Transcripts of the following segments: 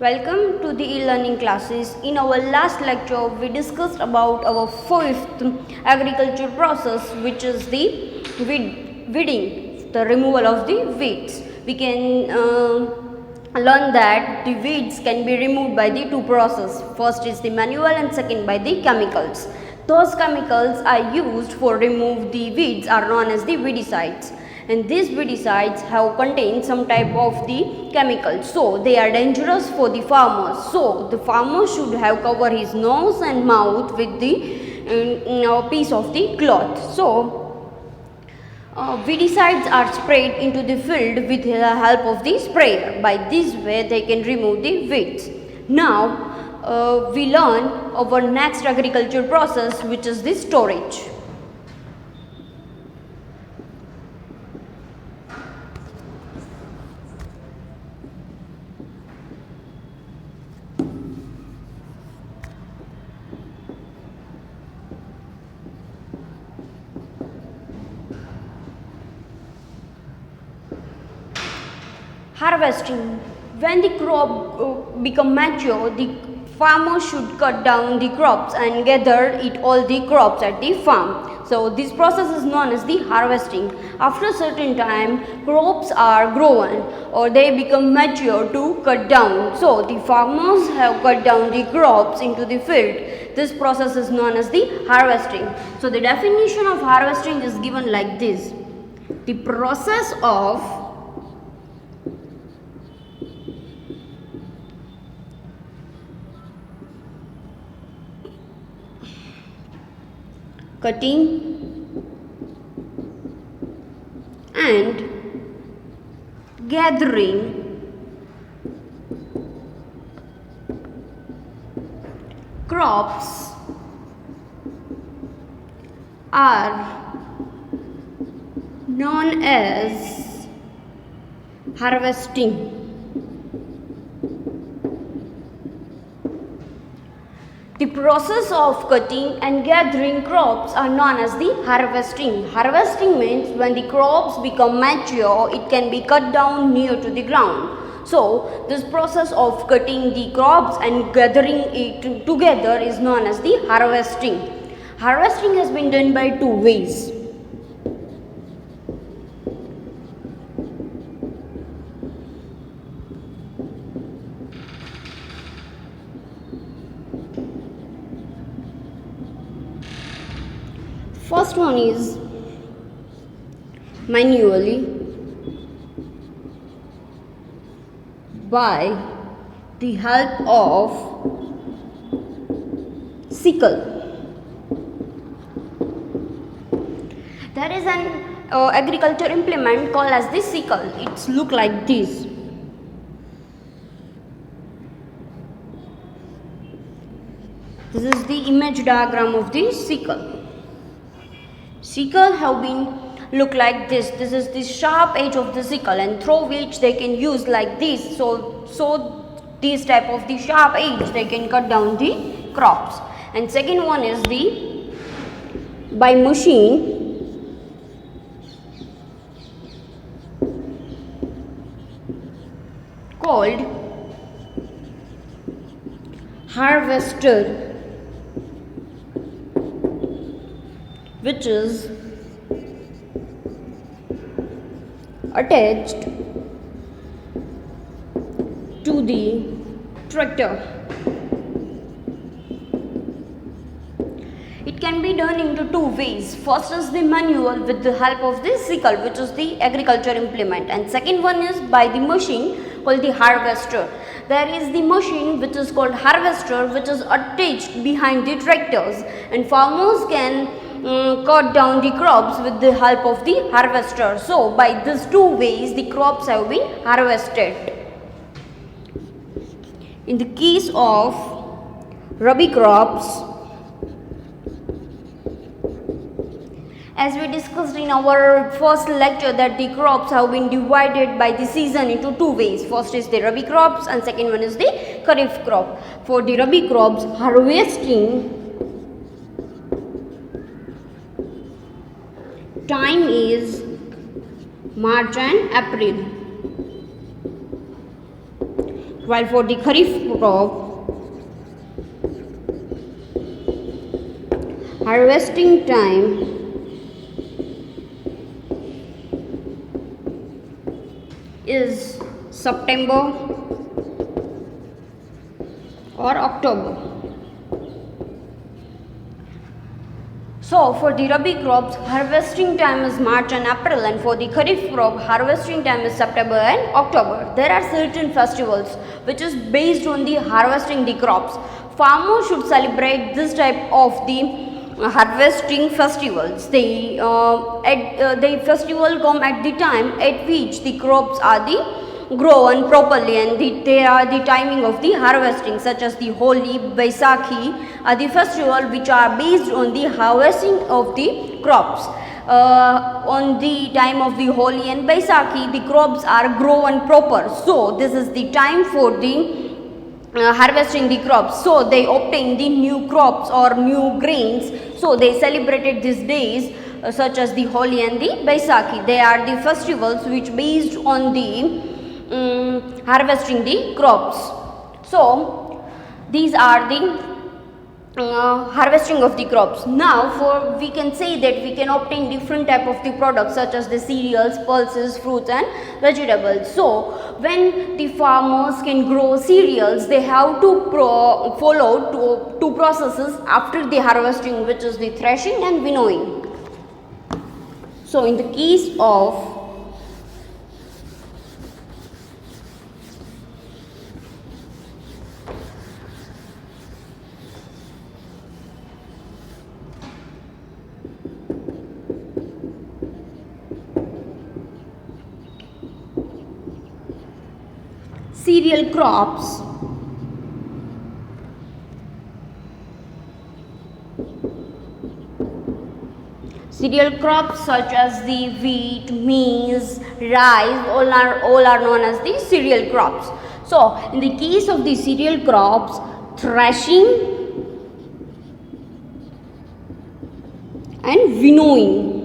Welcome to the e-learning classes. In our last lecture, we discussed about our fifth agriculture process, which is the weeding, the removal of the weeds. We can learn that the weeds can be removed by the two processes. First is the manual and second by the chemicals. Those chemicals are used for remove the weeds are known as the weedicides. And these weedicides have contained some type of the chemicals, so they are dangerous for the farmers. So the farmer should have covered his nose and mouth with the piece of the cloth. So weedicides are sprayed into the field with the help of the sprayer. By this way they can remove the weeds. Now we learn our next agriculture process, which is the storage. Harvesting. When the crop become mature, the farmer should cut down the crops and gather it all the crops at the farm. So this process is known as the harvesting. After a certain time, crops are grown or they become mature to cut down. So the farmers have cut down the crops into the field. This process is known as the harvesting. So the definition of harvesting is given like this: the process of cutting and gathering crops are known as harvesting. The process of cutting and gathering crops are known as the harvesting. Harvesting means when the crops become mature, it can be cut down near to the ground. So this process of cutting the crops and gathering it together is known as the harvesting. Harvesting has been done by two ways. First one is manually, by the help of sickle. There is an agriculture implement called as the sickle. It's look like this. This is the image diagram of the sickle. Sickle have been look like this. This is the sharp edge of the sickle, and through which they can use like this. So this type of the sharp edge they can cut down the crops. And second one is the by machine called harvester, which is attached to the tractor. It can be done into two ways. First is the manual with the help of the sickle, which is the agriculture implement, and second one is by the machine called the harvester. There is the machine which is called harvester, which is attached behind the tractors, and farmers can cut down the crops with the help of the harvester. So by these two ways the crops have been harvested. In the case of rabi crops, as we discussed in our first lecture, that the crops have been divided by the season into two ways. First is the rabi crops and second one is the kharif crop. For the rabi crops, harvesting time is March and April. while for the kharif crop, harvesting time is September or October. So for the rabi crops, harvesting time is March and April, and for the kharif crop, harvesting time is September and October. There are certain festivals which is based on the harvesting the crops. Farmers should celebrate this type of the harvesting festivals. The festival come at the time at which the crops are the grown properly, and they are the timing of the harvesting, such as the Holi, Baisakhi are the festival which are based on the harvesting of the crops. On the time of the Holi and Baisakhi, the crops are grown proper, so this is the time for the harvesting the crops, so they obtain the new crops or new grains, so they celebrated these days such as the Holi and the Baisakhi. They are the festivals which based on the harvesting the crops. So these are the harvesting of the crops. Now for we can say that we can obtain different type of the products such as the cereals, pulses, fruits and vegetables. So when the farmers can grow cereals, they have to follow two processes after the harvesting, which is the threshing and winnowing. So in the case of cereal crops, such as the wheat, maize, rice, all are known as the cereal crops. So in the case of the cereal crops, threshing and winnowing,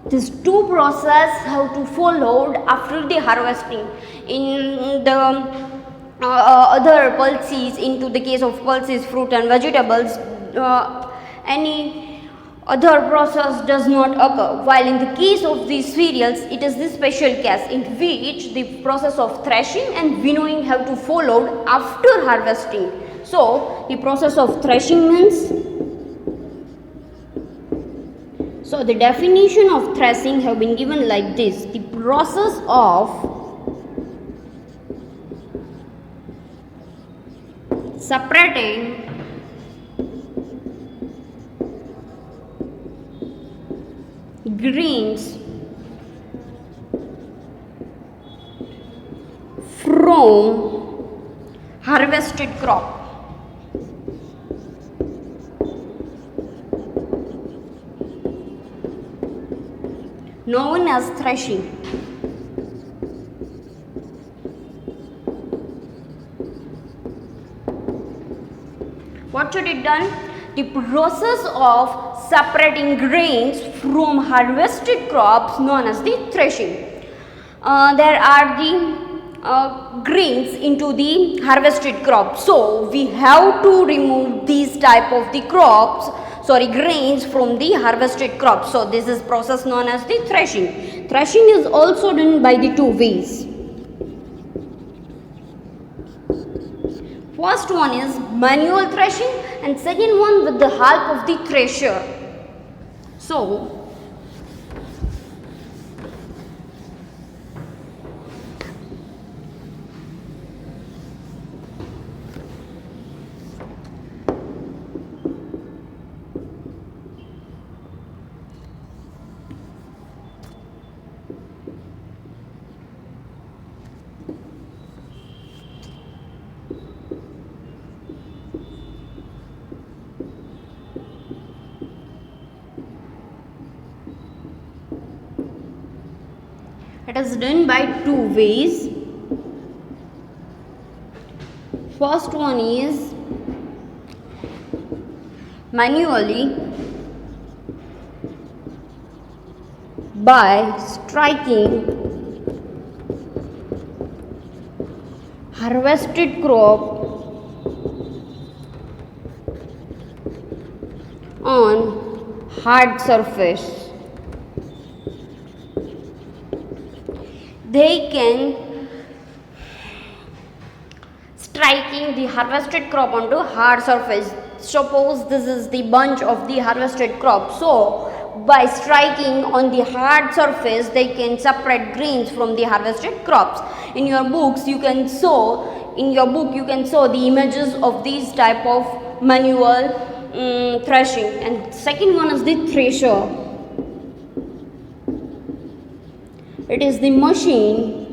these two processes have to followed after the harvesting. In the other pulses, into the case of pulses, fruit and vegetables, any other process does not occur, while in the case of these cereals, it is the special case in which the process of threshing and winnowing have to followed after harvesting. So the process of threshing means, so the definition of threshing have been given like this: the process of separating grains from harvested crop. Known as threshing. What should it done? The process of separating grains from harvested crops known as the threshing. There are the grains into the harvested crops, so we have to remove these type of the grains from the harvested crops. So this is process known as the threshing. Threshing is also done by the two ways. First one is manual threshing and second one with the help of the thresher. So it is done by two ways. First one is manually by striking harvested crop on hard surface. They can striking the harvested crop onto hard surface. Suppose this is the bunch of the harvested crop. So by striking on the hard surface, they can separate grains from the harvested crops. In your books, you can show the images of these type of manual threshing. And second one is the thresher. It is the machine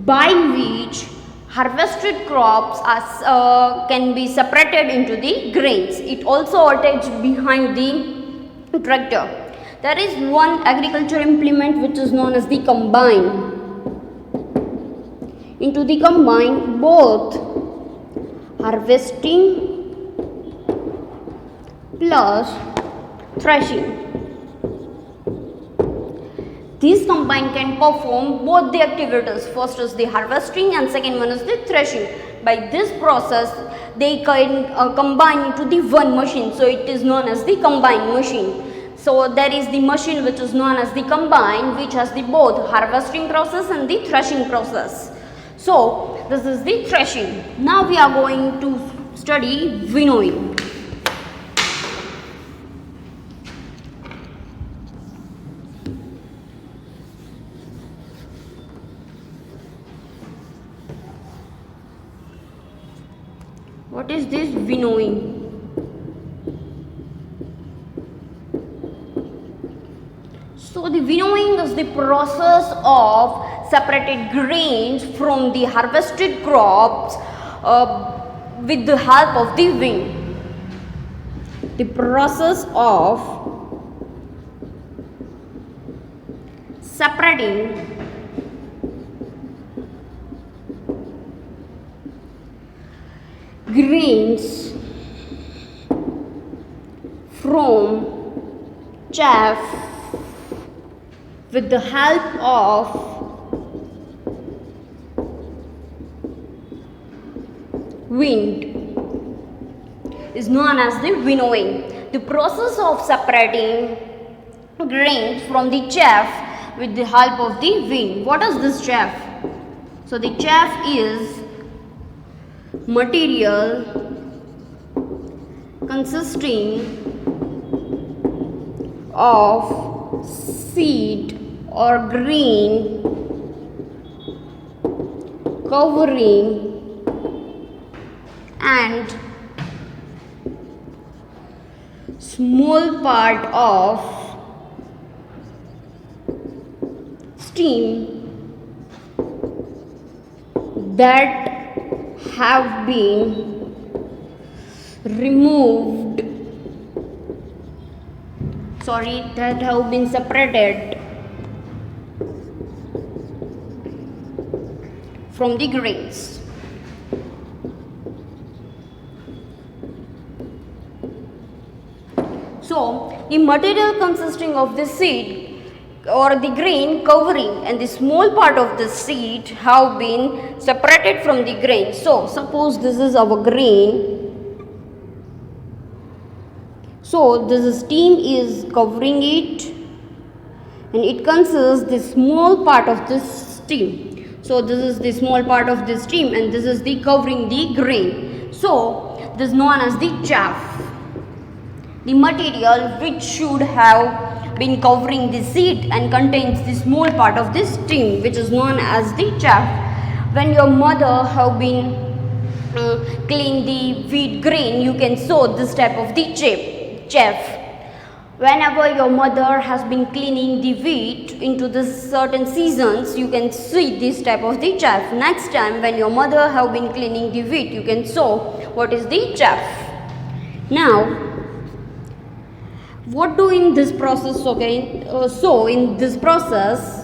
by which harvested crops can be separated into the grains. It also attached behind the tractor. There is one agriculture implement which is known as the combine. Into the combine, both harvesting plus threshing. These combine can perform both the activities. First is the harvesting and second one is the threshing. By this process, they can combine into the one machine. So it is known as the combine machine. So there is the machine which is known as the combine, which has the both harvesting process and the threshing process. So this is the threshing. Now we are going to study winnowing. What is this winnowing? So the winnowing is the process of separated grains from the harvested crops with the help of the wind. The process of separating grains from chaff with the help of wind is known as the winnowing. The process of separating grains from the chaff with the help of the wind. What is this chaff? So the chaff is material consisting of seed or grain covering and small part of steam that have been removed, that have been separated from the grains. So the material consisting of the seed or the grain covering and the small part of the seed have been separated from the grain. So suppose this is our grain. So this steam is covering it and it consists the small part of this steam. So this is the small part of the steam and this is the covering the grain. So this is known as the chaff. The material which should have been covering the seed and contains the small part of the steam, which is known as the chaff. When your mother have been clean the wheat grain, you can sow this type of the chaff. Whenever your mother has been cleaning the wheat into this certain seasons, you can see this type of the chaff. Next time when your mother have been cleaning the wheat, you can sow what is the chaff. Now what do in this process? Okay, so in this process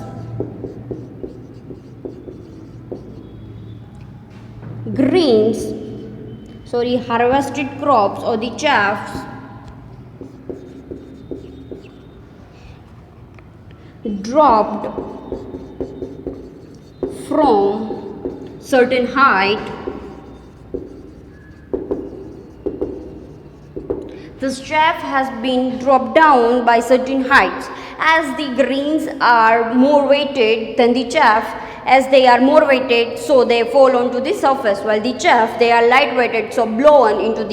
harvested crops or the chaffs dropped from certain height, this chaff has been dropped down by certain heights. As the grains are more weighted than the chaff, as they are more weighted, so they fall onto the surface, while the chaff, they are light weighted, so blown into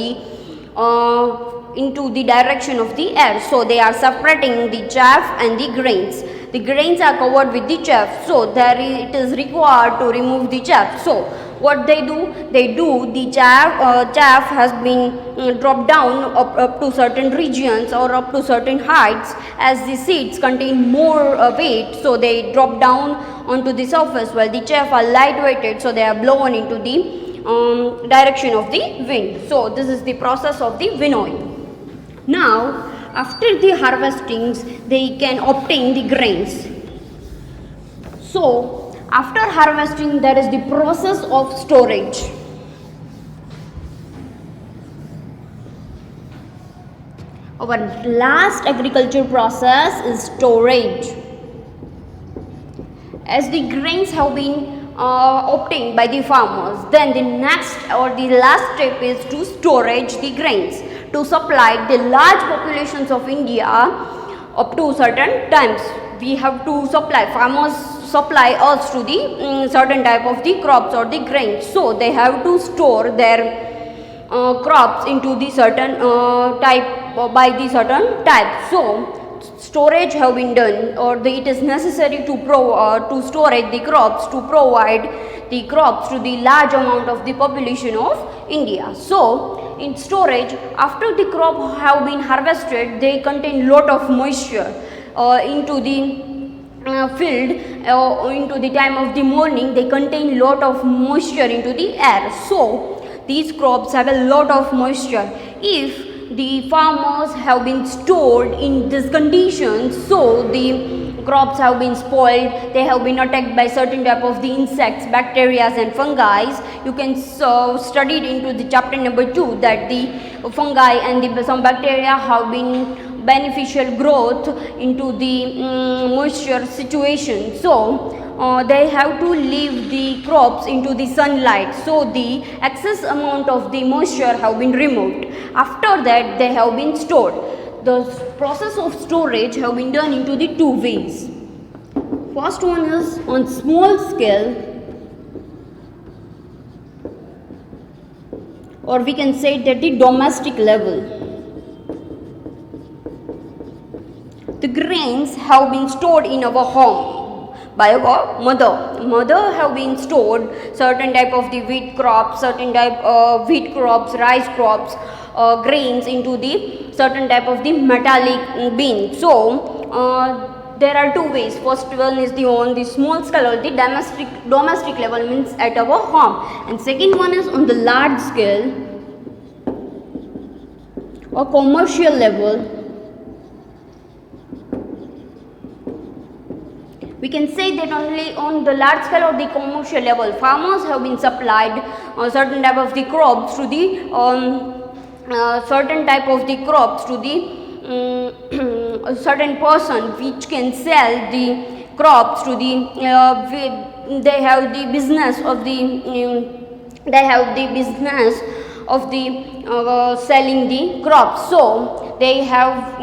the direction of the air. So they are separating the chaff and the grains. The grains are covered with the chaff, so it is required to remove the chaff. So what they do, the chaff has been dropped down up to certain regions or up to certain heights. As the seeds contain more weight, so they drop down onto the surface, while the chaff are light weighted, so they are blown into the direction of the wind. So this is the process of the winnowing. Now after the harvestings, they can obtain the grains. So after harvesting, there is the process of storage. Our last agriculture process is storage. As the grains have been obtained by the farmers, then the next or the last step is to storage the grains to supply the large populations of India up to certain times. We have to supply, farmers supply us to the certain type of the crops or the grains. So they have to store their crops into the certain type by the certain type. So storage have been done, or it is necessary to storage the crops to provide the crops to the large amount of the population of India. So in storage, after the crop have been harvested, they contain lot of moisture into the field into the time of the morning. They contain lot of moisture into the air. So these crops have a lot of moisture. If the farmers have been stored in these conditions, so the crops have been spoiled, they have been attacked by certain type of the insects, bacteria and fungi. You can study it into the chapter number 2 that the fungi and some bacteria have been beneficial growth into the moisture situation. So they have to leave the crops into the sunlight, so the excess amount of the moisture have been removed. After that, they have been stored. The process of storage have been done into the two ways. First one is on small scale, or we can say it at the domestic level. The grains have been stored in our home by our mother. Mother have been stored certain type of the wheat crops, certain type of wheat crops, rice crops, grains into the certain type of the metallic bin. So there are two ways. First one is on the small scale or the domestic level, means at our home, and second one is on the large scale or commercial level. We can say that only on the large scale or the commercial level, farmers have been supplied certain type of the crops to the certain type of the crops to the a certain person which can sell the crops to the they have the business of the selling the crops. So they have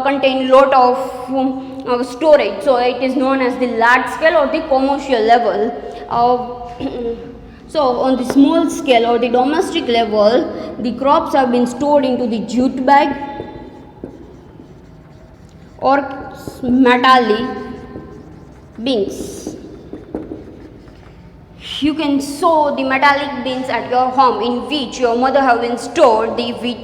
contain lot of storage, so it is known as the large scale or the commercial level. So on the small scale or the domestic level, the crops have been stored into the jute bag or metallic bins. You can sow the metallic bins at your home, in which your mother have been stored the wheat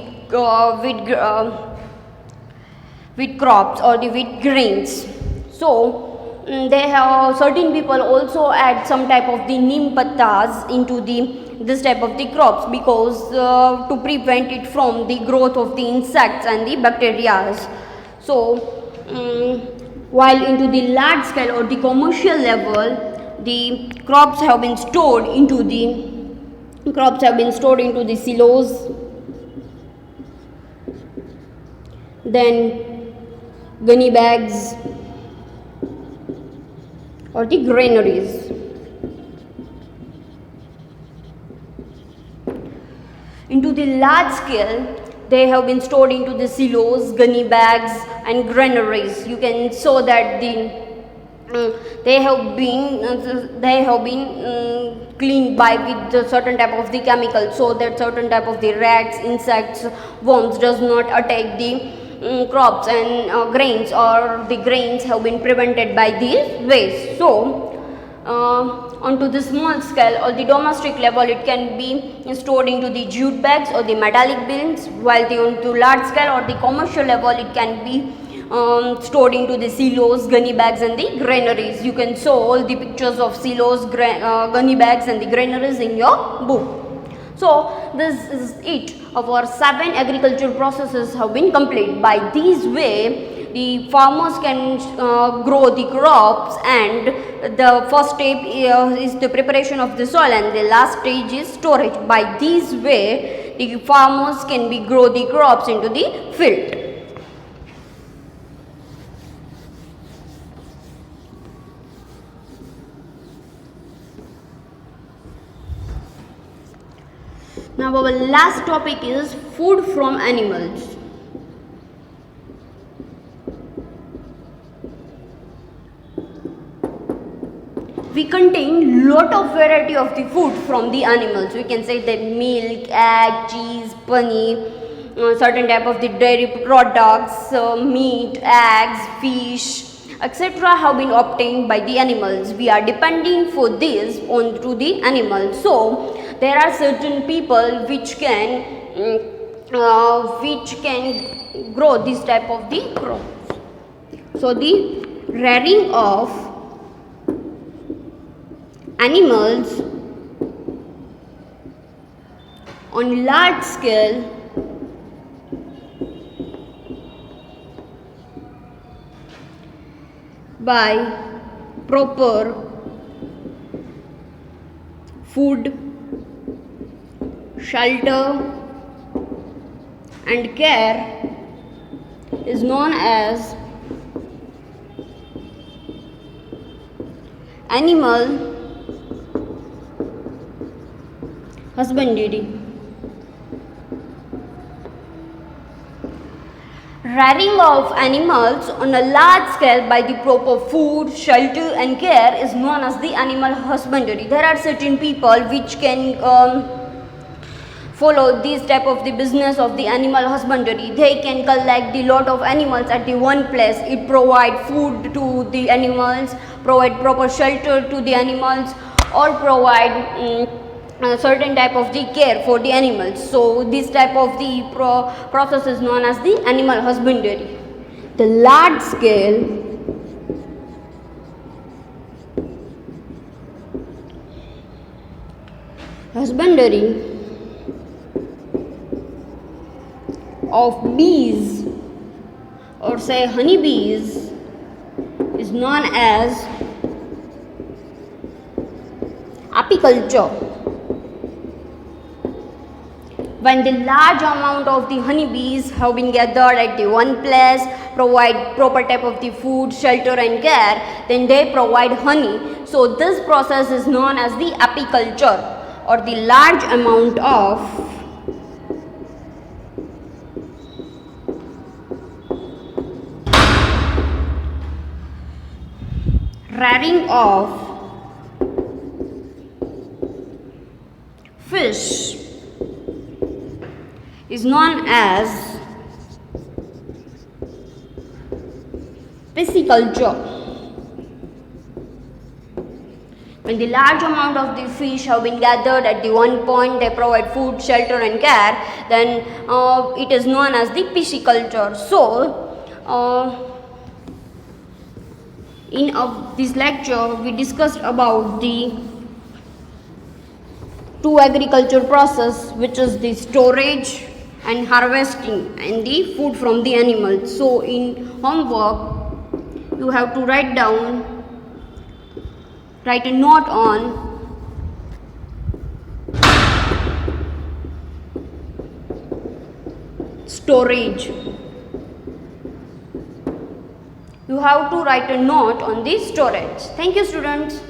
crops or the wheat grains. So they have certain people also add some type of the neem pattas into this type of the crops, because to prevent it from the growth of the insects and the bacteria. So while into the large scale or the commercial level, the crops have been stored into the silos, then gunny bags, or the granaries. Into the large scale, they have been stored into the silos, gunny bags and granaries. You can show that they have been cleaned by with the certain type of the chemical, so that certain type of the rats, insects, worms does not attack the crops and grains, or the grains have been prevented by these ways. So onto the small scale or the domestic level, it can be stored into the jute bags or the metallic bins, while onto large scale or the commercial level, it can be stored into the silos, gunny bags and the granaries. You can show all the pictures of silos, gunny bags and the granaries in your book. So this is it. Our 7 agricultural processes have been complete. By these way, the farmers can grow the crops, and the first step is the preparation of the soil, and the last stage is storage. By this way, the farmers can grow the crops into the field. Now our last topic is food from animals. We contain lot of variety of the food from the animals. We can say that milk, egg, cheese, paneer, certain type of the dairy products, meat, eggs, fish, etc. have been obtained by the animals. We are depending for this on to the animals. So there are certain people which can grow this type of the crops. So the rearing of animals on large scale by proper food, shelter and care is known as animal husbandry. Rearing of animals on a large scale by the proper food, shelter and care is known as the animal husbandry. There are certain people which can follow this type of the business of the animal husbandry. They can collect the lot of animals at the one place. It provide food to the animals, provide proper shelter to the animals, or provide certain type of the care for the animals. So this type of the process is known as the animal husbandry. The large scale husbandry of bees, or say honeybees, is known as apiculture. When the large amount of the honeybees have been gathered at the one place, provide proper type of the food, shelter and care, then they provide honey. So this process is known as the apiculture, or the large amount of rearing of fish is known as pisciculture. When the large amount of the fish have been gathered at the one point, they provide food, shelter and care, then it is known as the pisciculture. So in this lecture we discussed about the two agriculture process, which is the storage and harvesting and the food from the animals. So in homework you have to write a note on storage You have to write a note on the storage. Thank you, students.